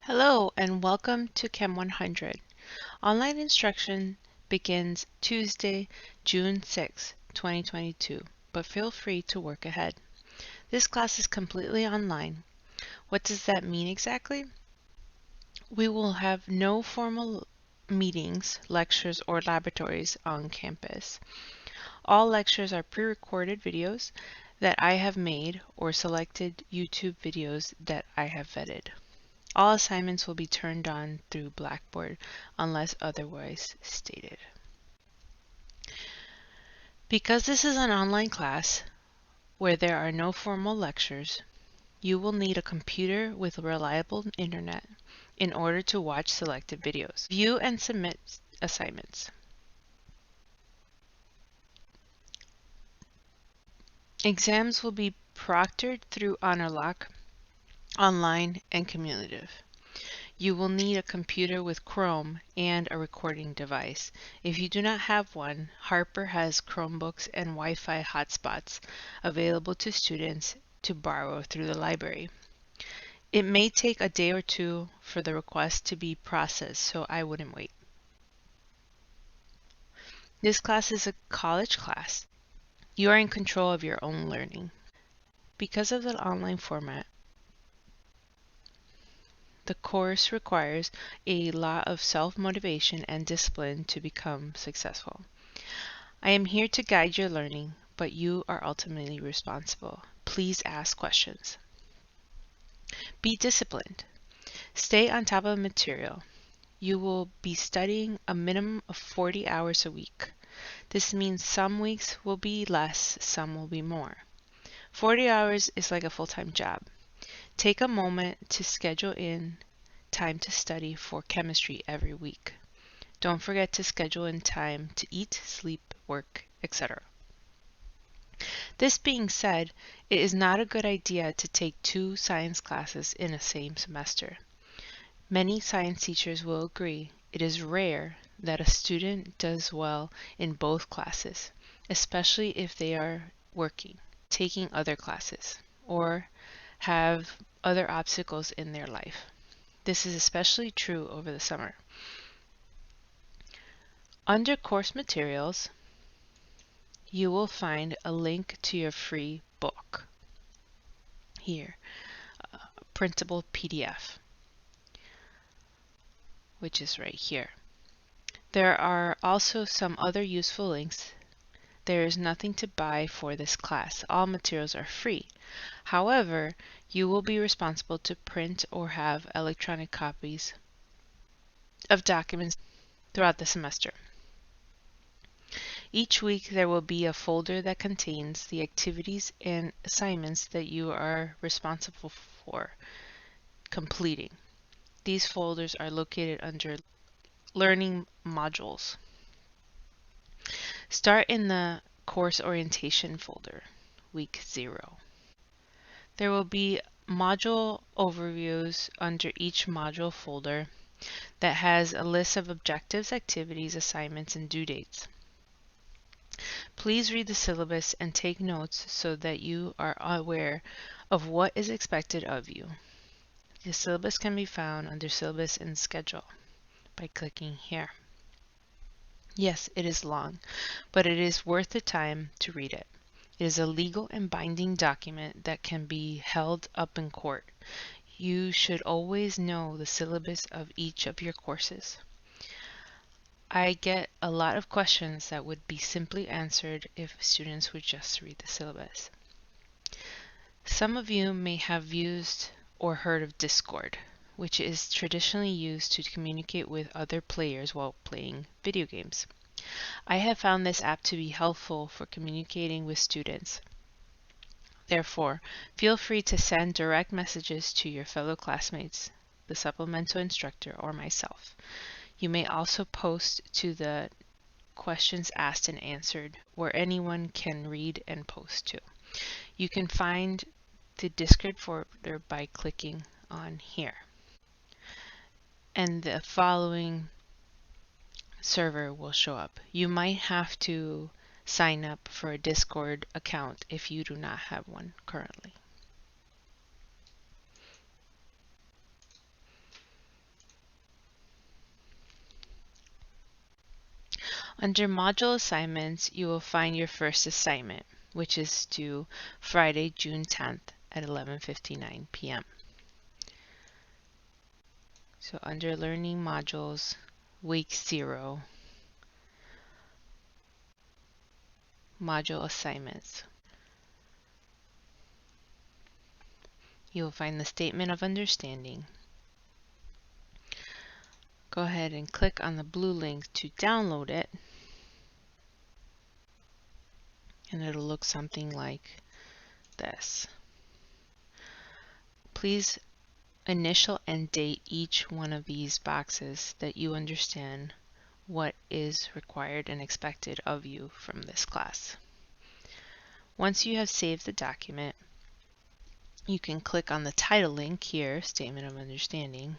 Hello and welcome to Chem 100. Online instruction begins Tuesday, June 6, 2022, but feel free to work ahead. This class is completely online. What does that mean exactly? We will have no formal meetings, lectures, or laboratories on campus. All lectures are pre-recorded videos that I have made or selected YouTube videos that I have vetted. All assignments will be turned on through Blackboard unless otherwise stated. Because this is an online class where there are no formal lectures, you will need a computer with reliable internet in order to watch selected videos. View and submit assignments. Exams will be proctored through HonorLock, online, and cumulative. You will need a computer with Chrome and a recording device. If you do not have one, Harper has Chromebooks and Wi-Fi hotspots available to students to borrow through the library. It may take a day or two for the request to be processed, so I wouldn't wait. This class is a college class. You are in control of your own learning. Because of the online format, the course requires a lot of self-motivation and discipline to become successful. I am here to guide your learning, but you are ultimately responsible. Please ask questions. Be disciplined. Stay on top of material. You will be studying a minimum of 40 hours a week. This means some weeks will be less, some will be more. 40 hours is like a full-time job. Take a moment to schedule in time to study for chemistry every week. Don't forget to schedule in time to eat, sleep, work, etc. This being said, it is not a good idea to take 2 science classes in the same semester. Many science teachers will agree it is rare that a student does well in both classes, especially if they are working, taking other classes, or have other obstacles in their life. This is especially true over the summer. Under course materials, you will find a link to your free book. Here, printable PDF, which is right here. There are also some other useful links. There is nothing to buy for this class. All materials are free. However, you will be responsible to print or have electronic copies of documents throughout the semester. Each week there will be a folder that contains the activities and assignments that you are responsible for completing. These folders are located under Learning Modules. Start in the Course Orientation folder, Week 0. There will be module overviews under each module folder that has a list of objectives, activities, assignments, and due dates. Please read the syllabus and take notes so that you are aware of what is expected of you. The syllabus can be found under Syllabus and Schedule by clicking here. Yes, it is long, but it is worth the time to read it. It is a legal and binding document that can be held up in court. You should always know the syllabus of each of your courses. I get a lot of questions that would be simply answered if students would just read the syllabus. Some of you may have used or heard of Discord, which is traditionally used to communicate with other players while playing video games. I have found this app to be helpful for communicating with students. Therefore, feel free to send direct messages to your fellow classmates, the supplemental instructor, or myself. You may also post to the questions asked and answered, where anyone can read and post to. You can find the Discord folder by clicking on here. And the following server will show up. You might have to sign up for a Discord account if you do not have one currently. Under module assignments, you will find your first assignment, which is due Friday, June 10th at 11:59 p.m. So under learning modules, week 0, module assignments, you will find the statement of understanding. Go ahead and click on the blue link to download it, and it'll look something like this. Please initial and date each one of these boxes that you understand what is required and expected of you from this class. Once you have saved the document, you can click on the title link here, Statement of Understanding,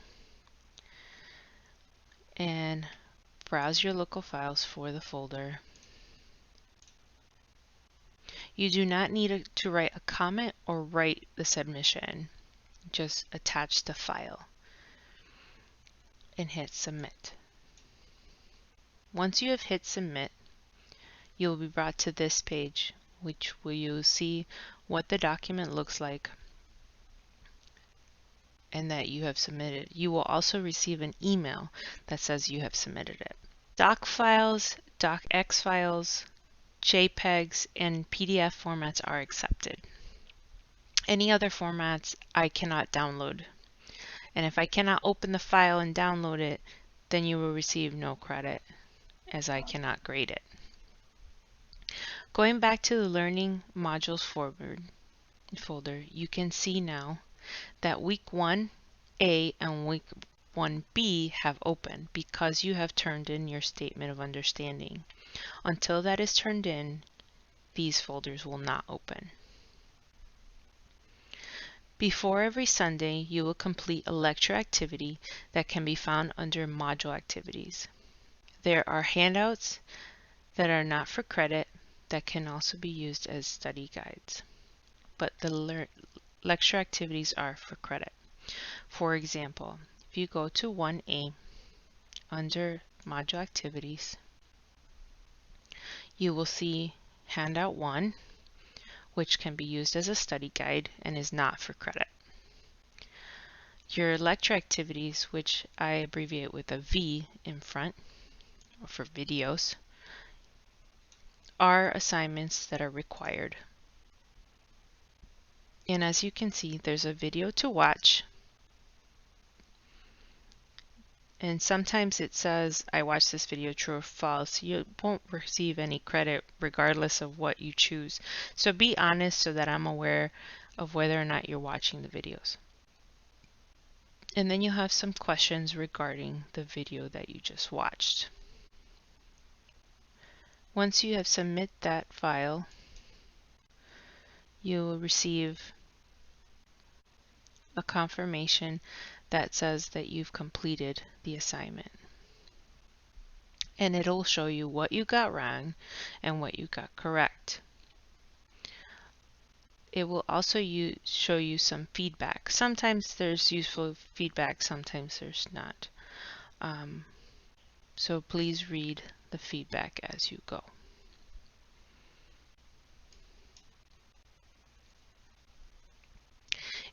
and browse your local files for the folder. You do not need to write a comment or write the submission. Just attach the file and hit submit. Once you have hit submit, you will be brought to this page, which will you see what the document looks like and that you have submitted. You will also receive an email that says you have submitted it. Doc files, docx files, JPEGs, and PDF formats are accepted. Any other formats I cannot download. And if I cannot open the file and download it, then you will receive no credit, as I cannot grade it. Going back to the Learning Modules folder, you can see now that Week 1A and Week 1B have opened because you have turned in your Statement of Understanding. Until that is turned in, these folders will not open. Before every Sunday, you will complete a lecture activity that can be found under Module Activities. There are handouts that are not for credit that can also be used as study guides, but the lecture activities are for credit. For example, if you go to 1A under Module Activities, you will see Handout 1, which can be used as a study guide and is not for credit. Your lecture activities, which I abbreviate with a V in front, or for videos, are assignments that are required. And as you can see, there's a video to watch. And sometimes it says, I watched this video, true or false. You won't receive any credit regardless of what you choose. So be honest so that I'm aware of whether or not you're watching the videos. And then you have some questions regarding the video that you just watched. Once you have submit that file, you will receive a confirmation that says that you've completed the assignment. And it'll show you what you got wrong and what you got correct. It will also show you some feedback. Sometimes there's useful feedback, sometimes there's not. So please read the feedback as you go.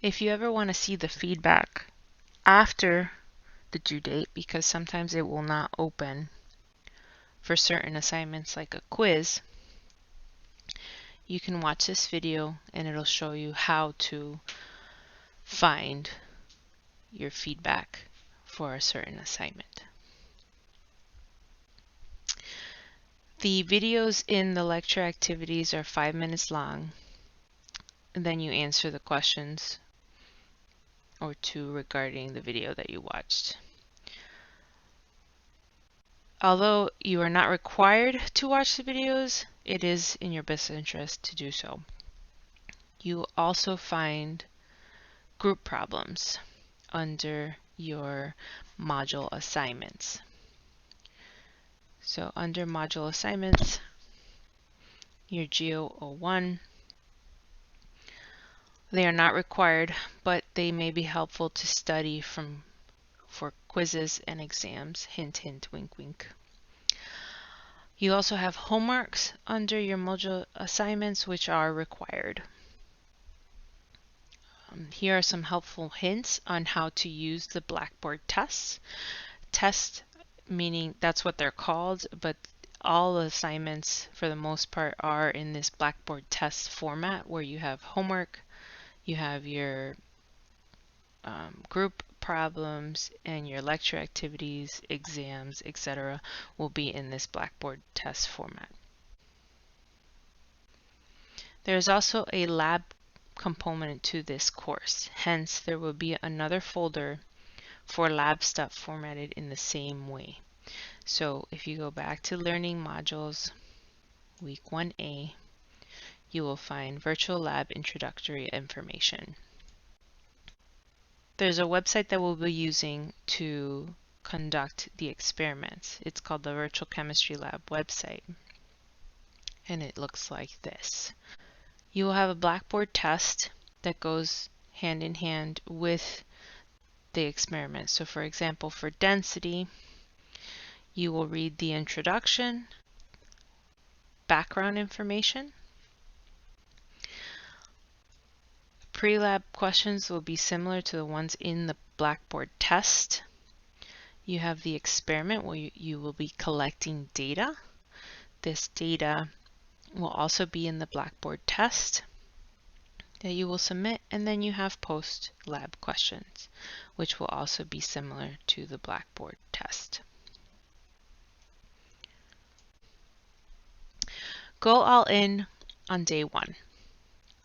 If you ever want to see the feedback after the due date, because sometimes it will not open for certain assignments like a quiz, you can watch this video and it'll show you how to find your feedback for a certain assignment. The videos in the lecture activities are 5 minutes long, and then you answer the questions or two regarding the video that you watched. Although you are not required to watch the videos, it is in your best interest to do so. You will also find group problems under your module assignments. So under module assignments, your Geo 01, they are not required, but they may be helpful to study for quizzes and exams. Hint, hint, wink, wink. You also have homeworks under your module assignments, which are required. Here are some helpful hints on how to use the Blackboard tests. Test meaning that's what they're called, but all assignments for the most part are in this Blackboard test format where you have homework, you have your group problems, and your lecture activities, exams, etc. will be in this Blackboard test format. There is also a lab component to this course, hence there will be another folder for lab stuff formatted in the same way. So if you go back to Learning Modules, Week 1A, you will find Virtual Lab Introductory Information. There's a website that we'll be using to conduct the experiments. It's called the Virtual Chemistry Lab website, and it looks like this. You will have a Blackboard test that goes hand in hand with the experiment. So for example, for density, you will read the introduction, background information. Pre-lab questions will be similar to the ones in the Blackboard test. You have the experiment where you will be collecting data. This data will also be in the Blackboard test that you will submit, and then you have post-lab questions, which will also be similar to the Blackboard test. Go all in on day one.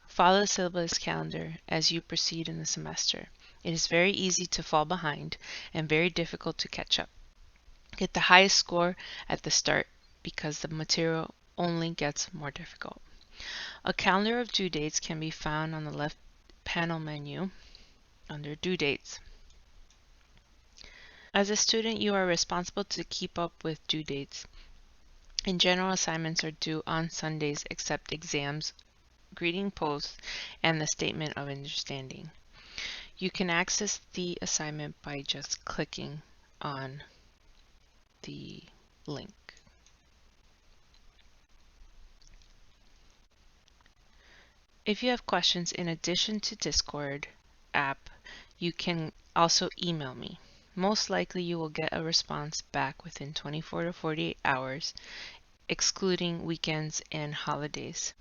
Follow the syllabus calendar as you proceed in the semester. It is very easy to fall behind and very difficult to catch up. Get the highest score at the start because the material only gets more difficult. A calendar of due dates can be found on the left panel menu under due dates. As a student, you are responsible to keep up with due dates. In general, assignments are due on Sundays except exams, greeting posts, and the statement of understanding. You can access the assignment by just clicking on the link. If you have questions in addition to Discord app, you can also email me. Most likely you will get a response back within 24 to 48 hours, excluding weekends and holidays.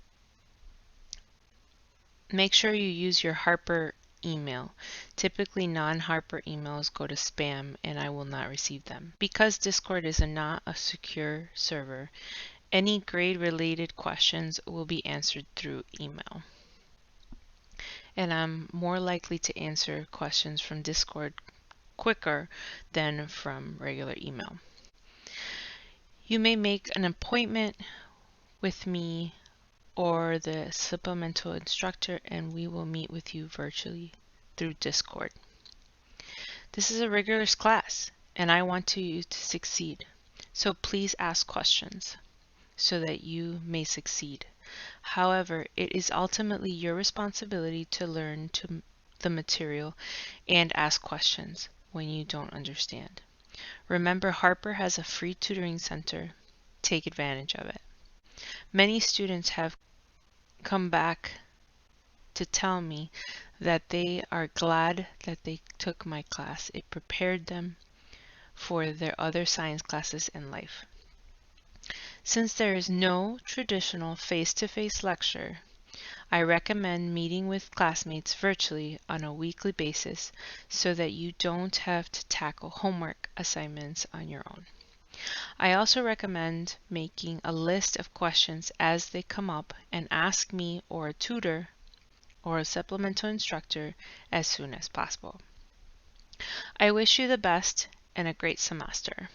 Make sure you use your Harper email. Typically non-Harper emails go to spam and I will not receive them. Because Discord is not a secure server, any grade related questions will be answered through email. And I'm more likely to answer questions from Discord quicker than from regular email. You may make an appointment with me or the supplemental instructor and we will meet with you virtually through Discord. This is a rigorous class and I want you to succeed. So please ask questions so that you may succeed. However, it is ultimately your responsibility to learn the material and ask questions when you don't understand. Remember, Harper has a free tutoring center. Take advantage of it. Many students have come back to tell me that they are glad that they took my class. It prepared them for their other science classes in life. Since there is no traditional face-to-face lecture, I recommend meeting with classmates virtually on a weekly basis so that you don't have to tackle homework assignments on your own. I also recommend making a list of questions as they come up and ask me or a tutor or a supplemental instructor as soon as possible. I wish you the best and a great semester.